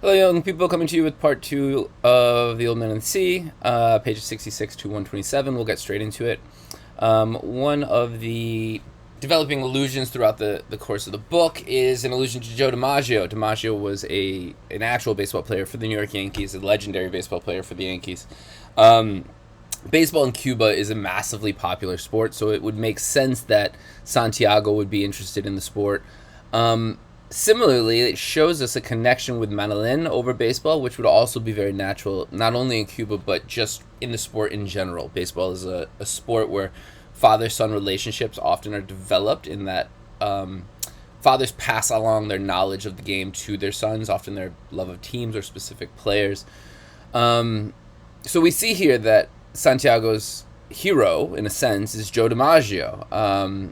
Hello, young people, coming to you with part two of The Old Man and the Sea, pages 66 to 127. We'll get straight into it. One of the developing illusions throughout the course of the book is an allusion to Joe DiMaggio. DiMaggio was an actual baseball player for the New York Yankees, a legendary baseball player for the Yankees. Baseball in Cuba is a massively popular sport, so it would make sense that Santiago would be interested in the sport. Similarly, it shows us a connection with Manolin over baseball, which would also be very natural, not only in Cuba, but just in the sport in general. Baseball is a sport where father-son relationships often are developed in that fathers pass along their knowledge of the game to their sons, often their love of teams or specific players. So we see here that Santiago's hero, in a sense, is Joe DiMaggio.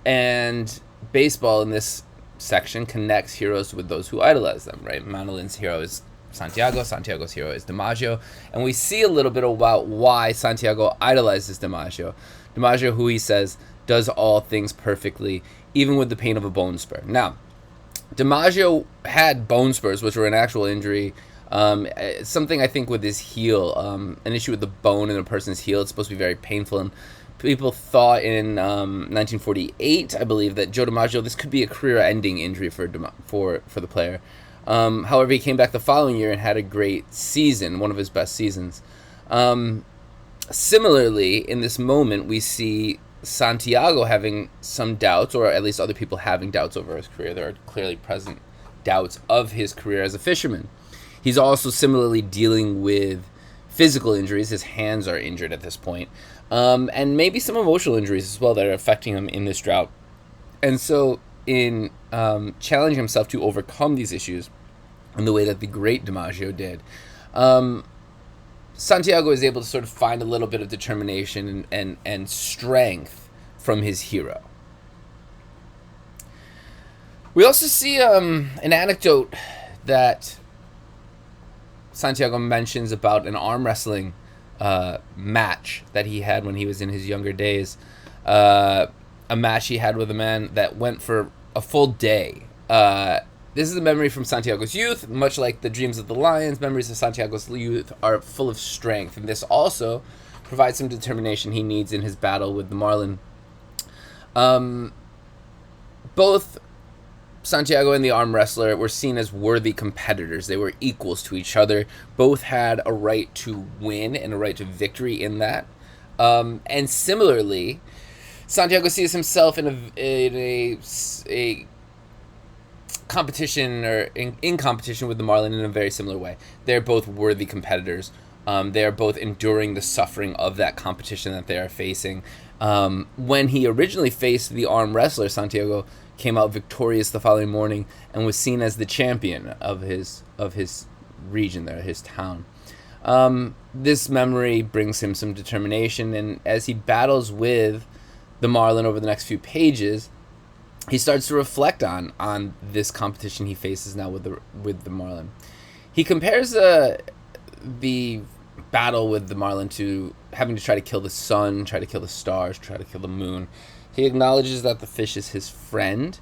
And baseball in this section connects heroes with those who idolize them, right? Manolin's hero is Santiago, Santiago's hero is DiMaggio, and we see a little bit about why Santiago idolizes DiMaggio. DiMaggio, who he says, does all things perfectly, even with the pain of a bone spur. Now, DiMaggio had bone spurs, which were an actual injury. Something I think with his heel, an issue with the bone in a person's heel, it's supposed to be very painful, and people thought in 1948, I believe, that Joe DiMaggio, this could be a career-ending injury for the player. However, he came back the following year and had a great season, one of his best seasons. Similarly, in this moment, we see Santiago having some doubts, or at least other people having doubts over his career. There are clearly present doubts of his career as a fisherman. He's also similarly dealing with physical injuries. His hands are injured at this point. And maybe some emotional injuries as well that are affecting him in this drought. And so in challenging himself to overcome these issues in the way that the great DiMaggio did, Santiago is able to sort of find a little bit of determination and strength from his hero. We also see an anecdote that Santiago mentions about an arm wrestling match that he had when he was in his younger days. A match he had with a man that went for a full day. This is a memory from Santiago's youth. Much like the dreams of the lions, memories of Santiago's youth are full of strength, and this also provides some determination he needs in his battle with the marlin. Both Santiago and the arm wrestler were seen as worthy competitors. They were equals to each other. Both had a right to win and a right to victory in that. And similarly, Santiago sees himself in a competition, or in competition with the marlin in a very similar way. They're both worthy competitors. They are both enduring the suffering of that competition that they are facing. When he originally faced the arm wrestler, Santiago came out victorious the following morning and was seen as the champion of his region there, his town. This memory brings him some determination, and as he battles with the marlin over the next few pages, he starts to reflect on this competition he faces now with the marlin. He compares the battle with the marlin to having to try to kill the sun, try to kill the stars, try to kill the moon. He acknowledges that the fish is his friend,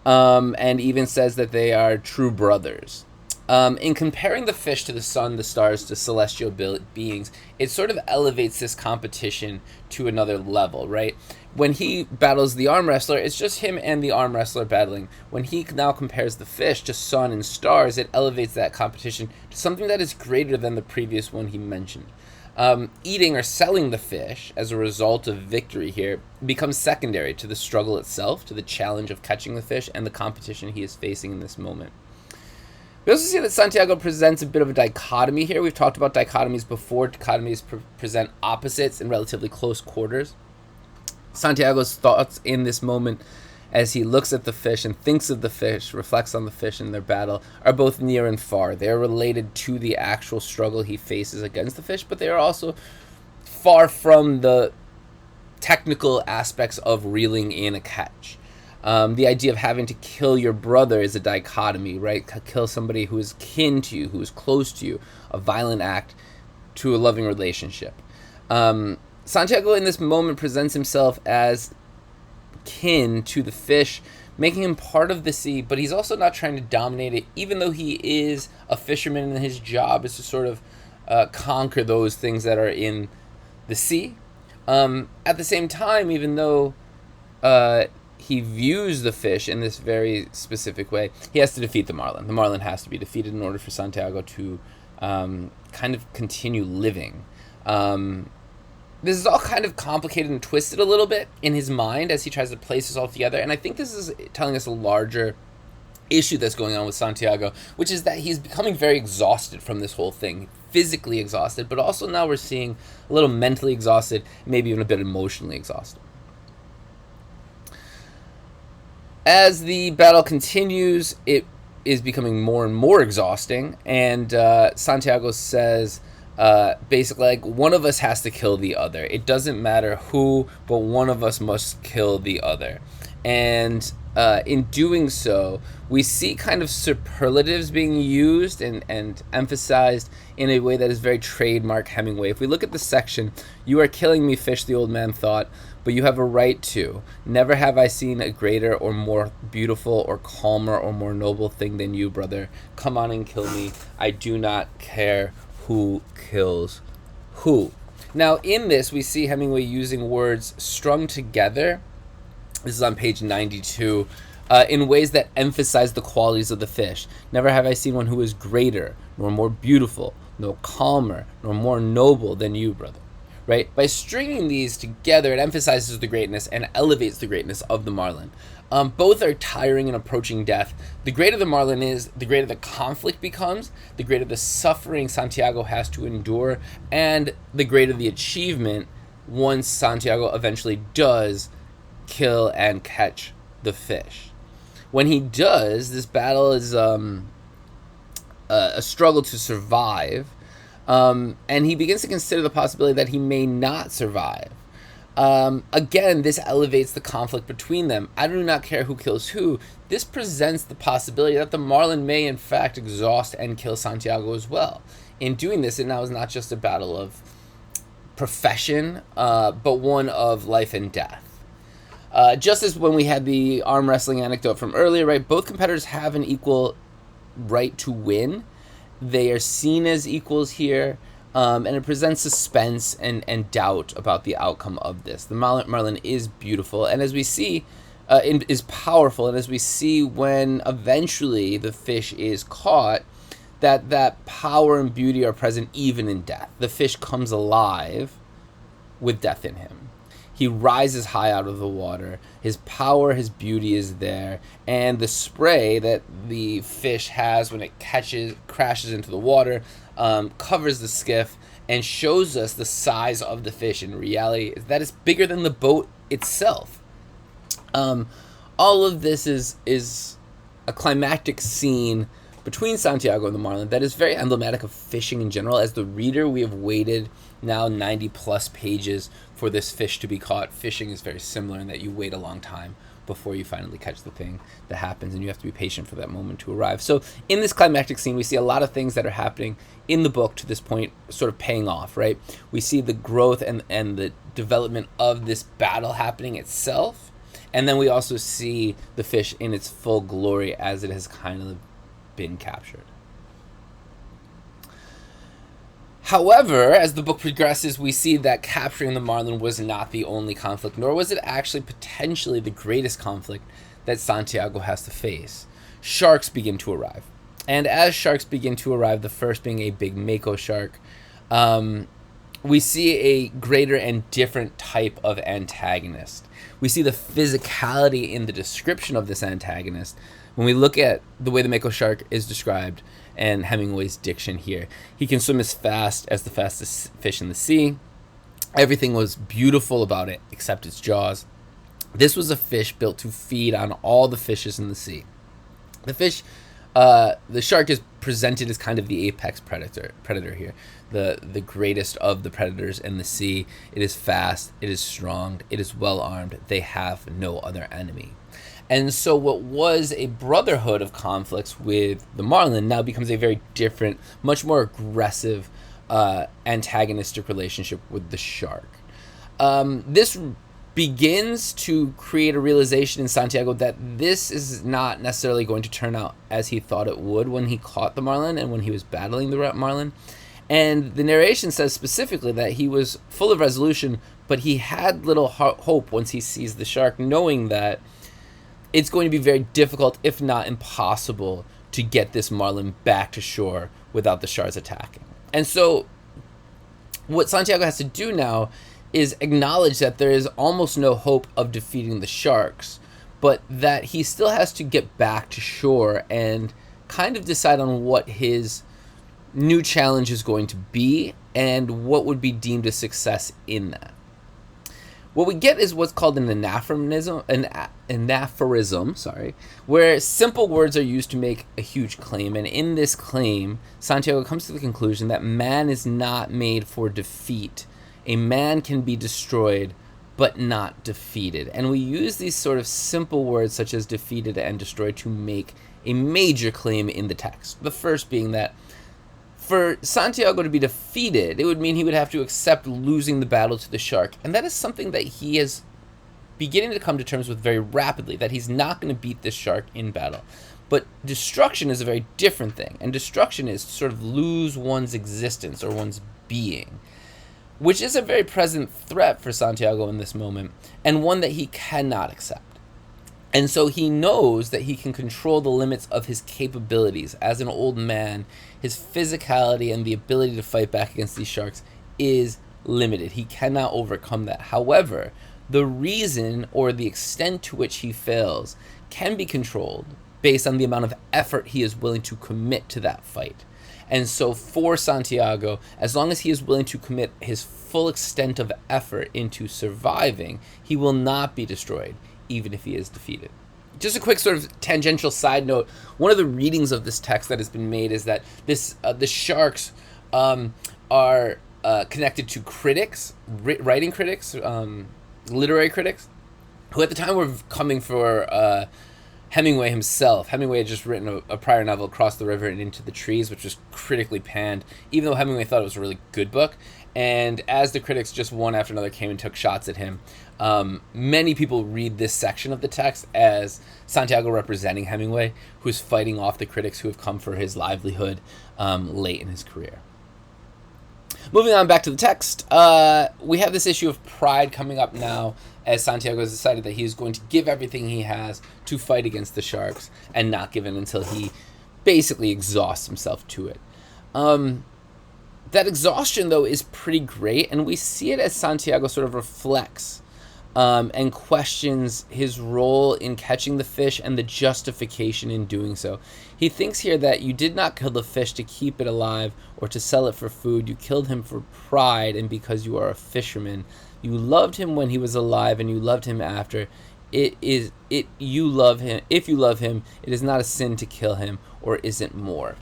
and even says that they are true brothers. In comparing the fish to the sun, the stars, to celestial beings, it sort of elevates this competition to another level, right? When he battles the arm wrestler, it's just him and the arm wrestler battling. When he now compares the fish to sun and stars, it elevates that competition to something that is greater than the previous one he mentioned. Eating or selling the fish as a result of victory here becomes secondary to the struggle itself, to the challenge of catching the fish and the competition he is facing in this moment. We also see that Santiago presents a bit of a dichotomy here. We've talked about dichotomies before. Dichotomies present opposites in relatively close quarters. Santiago's thoughts in this moment, as he looks at the fish and thinks of the fish, reflects on the fish in their battle, are both near and far. They are related to the actual struggle he faces against the fish, but they are also far from the technical aspects of reeling in a catch. The idea of having to kill your brother is a dichotomy, right? Kill somebody who is kin to you, who is close to you, a violent act to a loving relationship. Santiago in this moment presents himself as kin to the fish making him part of the sea, but he's also not trying to dominate it, even though he is a fisherman and his job is to sort of conquer those things that are in the sea. At the same time, even though he views the fish in this very specific way, he has to defeat the marlin. The marlin has to be defeated in order for Santiago to kind of continue living. This is all kind of complicated and twisted a little bit in his mind as he tries to place this all together. And I think this is telling us a larger issue that's going on with Santiago, which is that he's becoming very exhausted from this whole thing, physically exhausted, but also now we're seeing a little mentally exhausted, maybe even a bit emotionally exhausted. As the battle continues, it is becoming more and more exhausting, and Santiago says, basically, like, one of us has to kill the other. It doesn't matter who, but one of us must kill the other. And in doing so, we see kind of superlatives being used and emphasized in a way that is very trademark Hemingway. If we look at the section, "You are killing me, fish," the old man thought, "but you have a right to. Never have I seen a greater or more beautiful or calmer or more noble thing than you, brother. Come on and kill me. I do not care who kills who." Now, in this, we see Hemingway using words strung together. This is on page 92, in ways that emphasize the qualities of the fish. Never have I seen one who is greater, nor more beautiful, nor calmer, nor more noble than you, brother. Right? By stringing these together, it emphasizes the greatness and elevates the greatness of the marlin. Both are tiring and approaching death. The greater the marlin is, the greater the conflict becomes, the greater the suffering Santiago has to endure, and the greater the achievement once Santiago eventually does kill and catch the fish. When he does, this battle is a struggle to survive, and he begins to consider the possibility that he may not survive. Again, this elevates the conflict between them. I do not care who kills who. This presents the possibility that the marlin may in fact exhaust and kill Santiago as well. In doing this, it now is not just a battle of profession, but one of life and death. Just as when we had the arm wrestling anecdote from earlier, right? Both competitors have an equal right to win. They are seen as equals here, and it presents suspense and doubt about the outcome of this. The marlin is beautiful, and as we see, is powerful, and as we see when eventually the fish is caught, that power and beauty are present even in death. The fish comes alive with death in him. He rises high out of the water. His power, his beauty is there. And the spray that the fish has when it crashes into the water, covers the skiff and shows us the size of the fish. In reality, that is bigger than the boat itself. All of this is a climactic scene between Santiago and the marlin that is very emblematic of fishing in general. As the reader, we have waited now 90 plus pages for this fish to be caught. Fishing is very similar in that you wait a long time before you finally catch the thing that happens, and you have to be patient for that moment to arrive. So in this climactic scene, we see a lot of things that are happening in the book to this point sort of paying off, right? We see the growth and the development of this battle happening itself, and then we also see the fish in its full glory as it has kind of been captured. However, as the book progresses, we see that capturing the marlin was not the only conflict, nor was it actually potentially the greatest conflict that Santiago has to face. Sharks begin to arrive. And as sharks begin to arrive, the first being a big mako shark, we see a greater and different type of antagonist. We see the physicality in the description of this antagonist when we look at the way the mako shark is described and Hemingway's diction here. He can swim as fast as the fastest fish in the sea. Everything was beautiful about it except its jaws. This was a fish built to feed on all the fishes in the sea. The shark is presented as kind of the apex predator here, the greatest of the predators in the sea. It is fast, it is strong, it is well armed. They have no other enemy. And so what was a brotherhood of conflicts with the marlin now becomes a very different, much more aggressive, antagonistic relationship with the shark. This begins to create a realization in Santiago that this is not necessarily going to turn out as he thought it would when he caught the marlin and when he was battling the marlin. And the narration says specifically that he was full of resolution, but he had little hope once he sees the shark, knowing that it's going to be very difficult, if not impossible, to get this marlin back to shore without the sharks attacking. And so what Santiago has to do now is acknowledge that there is almost no hope of defeating the sharks, but that he still has to get back to shore and kind of decide on what his new challenge is going to be and what would be deemed a success in that. What we get is what's called an anaphorism, where simple words are used to make a huge claim. And in this claim, Santiago comes to the conclusion that man is not made for defeat. A man can be destroyed, but not defeated. And we use these sort of simple words such as defeated and destroyed to make a major claim in the text. The first being that for Santiago to be defeated, it would mean he would have to accept losing the battle to the shark. And that is something that he is beginning to come to terms with very rapidly, that he's not going to beat this shark in battle. But destruction is a very different thing. And destruction is to sort of lose one's existence or one's being, which is a very present threat for Santiago in this moment, and one that he cannot accept. And so he knows that he can control the limits of his capabilities. As an old man, his physicality and the ability to fight back against these sharks is limited. He cannot overcome that. However, the reason or the extent to which he fails can be controlled based on the amount of effort he is willing to commit to that fight. And so for Santiago, as long as he is willing to commit his full extent of effort into surviving, he will not be destroyed, even if he is defeated. Just a quick sort of tangential side note, one of the readings of this text that has been made is that the sharks are connected to critics, writing critics, literary critics, who at the time were coming for Hemingway himself. Hemingway had just written a prior novel, Across the River and Into the Trees, which was critically panned, even though Hemingway thought it was a really good book. And as the critics just one after another came and took shots at him, many people read this section of the text as Santiago representing Hemingway, who's fighting off the critics who have come for his livelihood late in his career. Moving on back to the text, we have this issue of pride coming up now, as Santiago has decided that he is going to give everything he has to fight against the sharks and not give in until he basically exhausts himself to it. That exhaustion, though, is pretty great, and we see it as Santiago sort of reflects and questions his role in catching the fish and the justification in doing so. He thinks here that you did not kill the fish to keep it alive or to sell it for food. You killed him for pride and because you are a fisherman. You loved him when he was alive and you loved him after. You love him. If you love him, it is not a sin to kill him, or isn't more.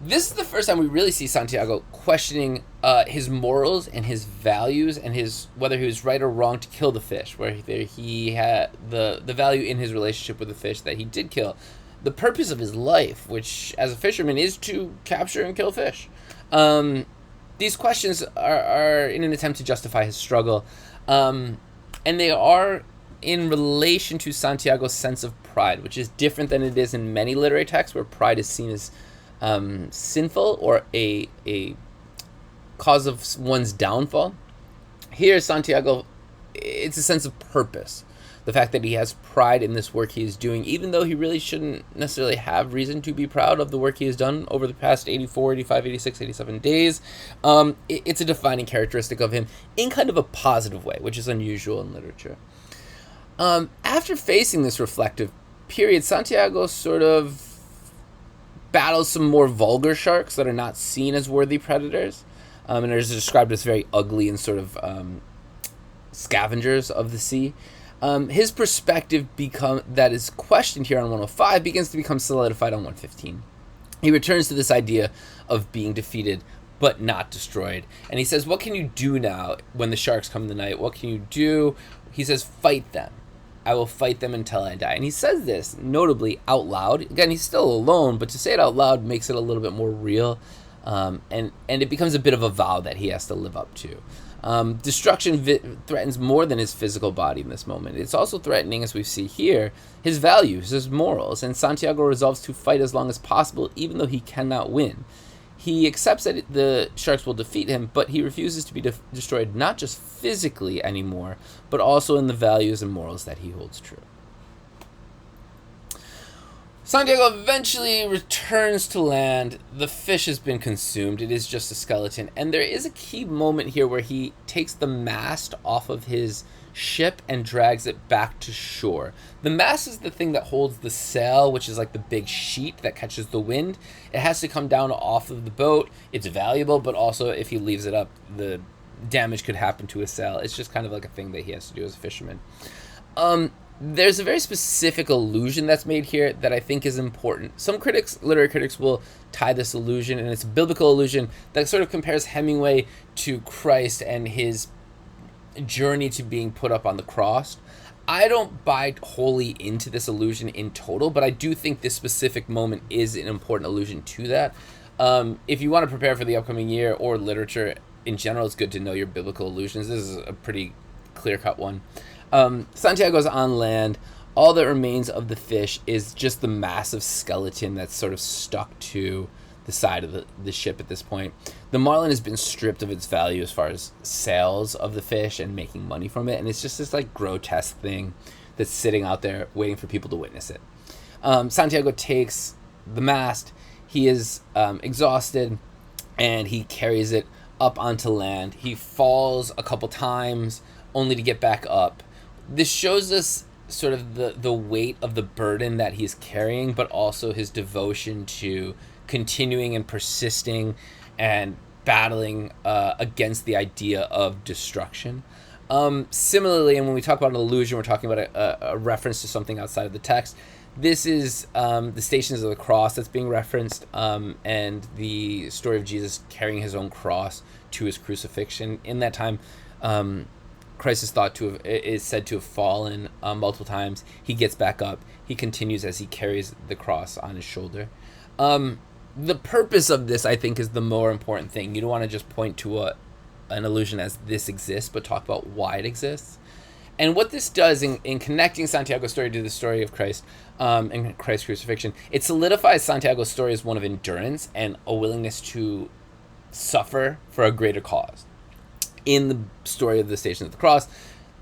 This is the first time we really see Santiago questioning his morals and his values and his whether he was right or wrong to kill the fish, where he had the value in his relationship with the fish that he did kill. The purpose of his life, which as a fisherman is to capture and kill fish. These questions are in an attempt to justify his struggle, and they are in relation to Santiago's sense of pride, which is different than it is in many literary texts where pride is seen as sinful or a cause of one's downfall. Here, Santiago, it's a sense of purpose. The fact that he has pride in this work he is doing, even though he really shouldn't necessarily have reason to be proud of the work he has done over the past 84, 85, 86, 87 days. It's a defining characteristic of him in kind of a positive way, which is unusual in literature. After facing this reflective period, Santiago sort of battles some more vulgar sharks that are not seen as worthy predators, and are described as very ugly and sort of scavengers of the sea. His perspective that is questioned here on 105 begins to become solidified on 115. He returns to this idea of being defeated but not destroyed. And he says, what can you do now when the sharks come in the night? What can you do? He says, fight them. I will fight them until I die. And he says this notably out loud. Again, he's still alone, but to say it out loud makes it a little bit more real. And it becomes a bit of a vow that he has to live up to. Destruction threatens more than his physical body in this moment. It's also threatening, as we see here, his values, his morals, and Santiago resolves to fight as long as possible, even though he cannot win. He accepts that the sharks will defeat him, but he refuses to be destroyed not just physically anymore, but also in the values and morals that he holds true. Santiago eventually returns to land. The fish has been consumed. It is just a skeleton. And there is a key moment here where he takes the mast off of his ship and drags it back to shore. The mast is the thing that holds the sail, which is like the big sheet that catches the wind. It has to come down off of the boat. It's valuable, but also if he leaves it up, the damage could happen to his sail. It's just kind of like a thing that he has to do as a fisherman. There's a very specific allusion that's made here that I think is important. Some critics, literary critics, will tie this allusion, and it's a biblical allusion that sort of compares Hemingway to Christ and his journey to being put up on the cross. I don't buy wholly into this allusion in total, but I do think this specific moment is an important allusion to that. If you want to prepare for the upcoming year or literature in general, it's good to know your biblical allusions. This is a pretty clear-cut one. Santiago's on land. All that remains of the fish is just the massive skeleton that's sort of stuck to the side of the ship at this point. The marlin has been stripped of its value as far as sales of the fish and making money from it, and it's just this like grotesque thing that's sitting out there waiting for people to witness it. Santiago takes the mast. He is exhausted, and he carries it up onto land. He falls a couple times only to get back up. This shows us sort of the weight of the burden that he's carrying, but also his devotion to continuing and persisting and battling against the idea of destruction. Similarly, and when we talk about an allusion, we're talking about a reference to something outside of the text. This is the Stations of the Cross that's being referenced, and the story of Jesus carrying his own cross to his crucifixion. In that time, Christ is said to have fallen multiple times. He gets back up. He continues as he carries the cross on his shoulder. The purpose of this, I think, is the more important thing. You don't want to just point to an allusion as this exists, but talk about why it exists. And what this does in connecting Santiago's story to the story of Christ and Christ's crucifixion, it solidifies Santiago's story as one of endurance and a willingness to suffer for a greater cause. In the story of the Station of the Cross,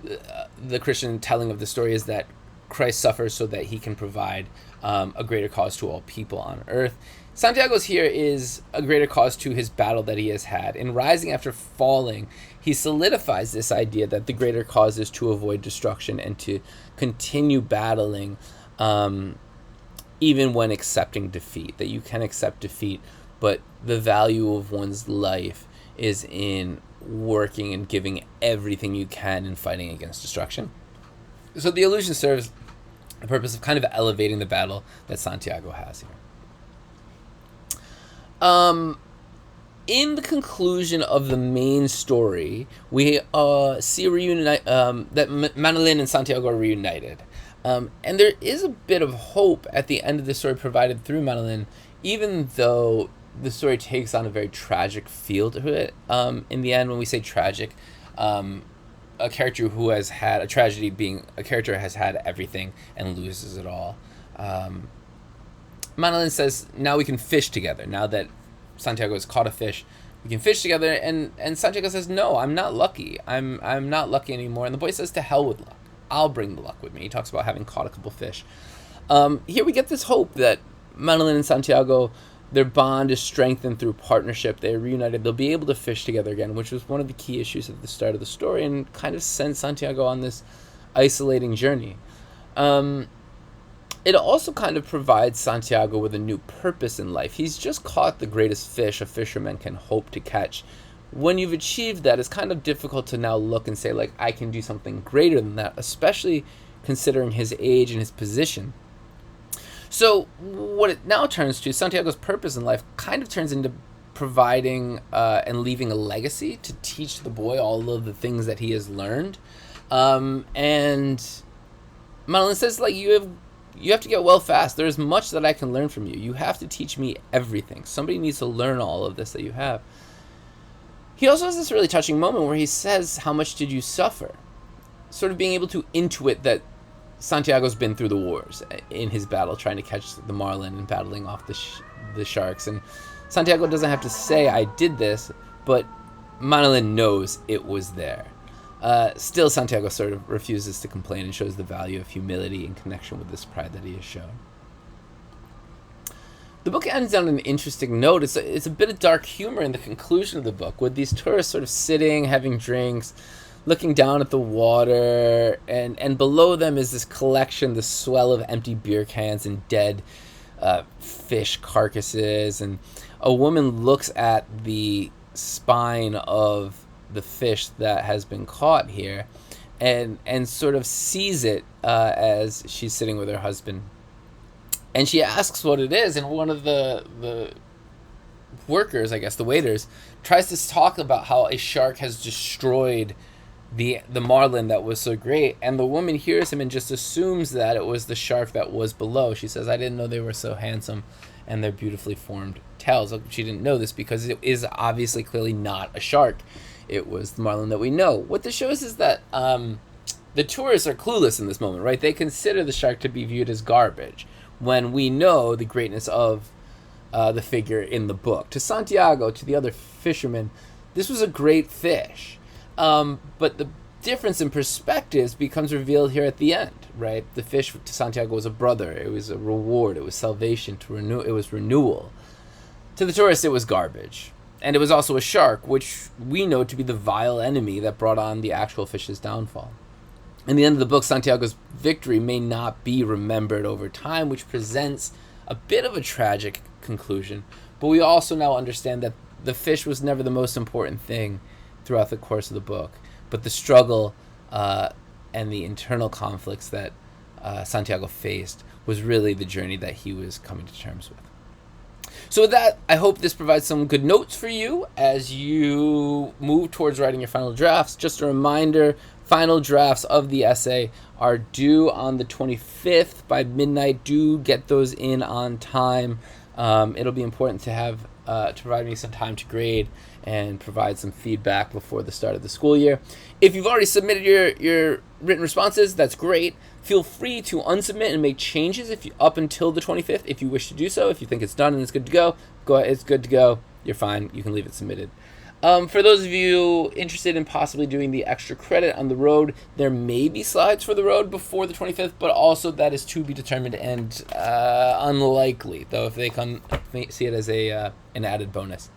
the Christian telling of the story is that Christ suffers so that he can provide a greater cause to all people on earth. Santiago's here is a greater cause to his battle that he has had. In rising after falling, he solidifies this idea that the greater cause is to avoid destruction and to continue battling even when accepting defeat. That you can accept defeat, but the value of one's life is in working and giving everything you can in fighting against destruction. So the illusion serves the purpose of kind of elevating the battle that Santiago has here. In the conclusion of the main story, we see that Manolín and Santiago are reunited. And there is a bit of hope at the end of the story provided through Manolín, even though the story takes on a very tragic feel to it. In the end, when we say tragic, a character who has had a tragedy being a character has had everything and loses it all. Manolín says, now we can fish together. Now that Santiago has caught a fish, we can fish together. And Santiago says, no, I'm not lucky. I'm not lucky anymore. And the boy says, to hell with luck. I'll bring the luck with me. He talks about having caught a couple fish. Here we get this hope that Manolín and Santiago, their bond is strengthened through partnership. They're reunited. They'll be able to fish together again, which was one of the key issues at the start of the story and kind of sent Santiago on this isolating journey. It also kind of provides Santiago with a new purpose in life. He's just caught the greatest fish a fisherman can hope to catch. When you've achieved that, it's kind of difficult to now look and say, like, I can do something greater than that, especially considering his age and his position. So what it now turns to, Santiago's purpose in life kind of turns into providing and leaving a legacy to teach the boy all of the things that he has learned. And Manolín says, like, you have to get well fast. There's much that I can learn from you. You have to teach me everything. Somebody needs to learn all of this that you have. He also has this really touching moment where he says, "How much did you suffer?" Sort of being able to intuit that Santiago's been through the wars in his battle, trying to catch the marlin and battling off the sharks. And Santiago doesn't have to say, "I did this," but Manilin knows it was there. Still, Santiago sort of refuses to complain and shows the value of humility in connection with this pride that he has shown. The book ends on an interesting note. It's a bit of dark humor in the conclusion of the book, with these tourists sort of sitting, having drinks, looking down at the water, and below them is this collection, this swell of empty beer cans and dead fish carcasses. And a woman looks at the spine of the fish that has been caught here and sort of sees it as she's sitting with her husband. And she asks what it is, and one of the workers, I guess, the waiters, tries to talk about how a shark has destroyed the marlin that was so great, and the woman hears him and just assumes that it was the shark that was below. She says, "I didn't know they were so handsome and their beautifully formed tails." She didn't know this because it is obviously clearly not a shark. It was the marlin that we know. What this shows is that the tourists are clueless in this moment, right? They consider the shark to be viewed as garbage, when we know the greatness of the figure in the book. To Santiago, to the other fishermen, this was a great fish. But the difference in perspectives becomes revealed here at the end, right? The fish to Santiago was a brother. It was a reward. It was salvation. It was renewal. To the tourist, it was garbage. And it was also a shark, which we know to be the vile enemy that brought on the actual fish's downfall. In the end of the book, Santiago's victory may not be remembered over time, which presents a bit of a tragic conclusion. But we also now understand that the fish was never the most important thing throughout the course of the book, but the struggle and the internal conflicts that Santiago faced was really the journey that he was coming to terms with. So with that, I hope this provides some good notes for you as you move towards writing your final drafts. Just a reminder, final drafts of the essay are due on the 25th by midnight. Do get those in on time. It'll be important to have to provide me some time to grade and provide some feedback before the start of the school year. If you've already submitted your written responses, that's great. Feel free to unsubmit and make changes up until the 25th if you wish to do so. If you think it's done and it's good to go, it's good to go. You're fine. You can leave it submitted. For those of you interested in possibly doing the extra credit on the road, there may be slides for the road before the 25th, but also that is to be determined and unlikely, though, if they see it as an added bonus.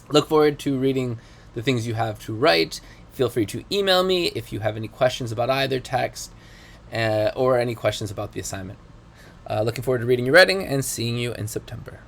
Look forward to reading the things you have to write. Feel free to email me if you have any questions about either text or any questions about the assignment. Looking forward to reading your writing and seeing you in September.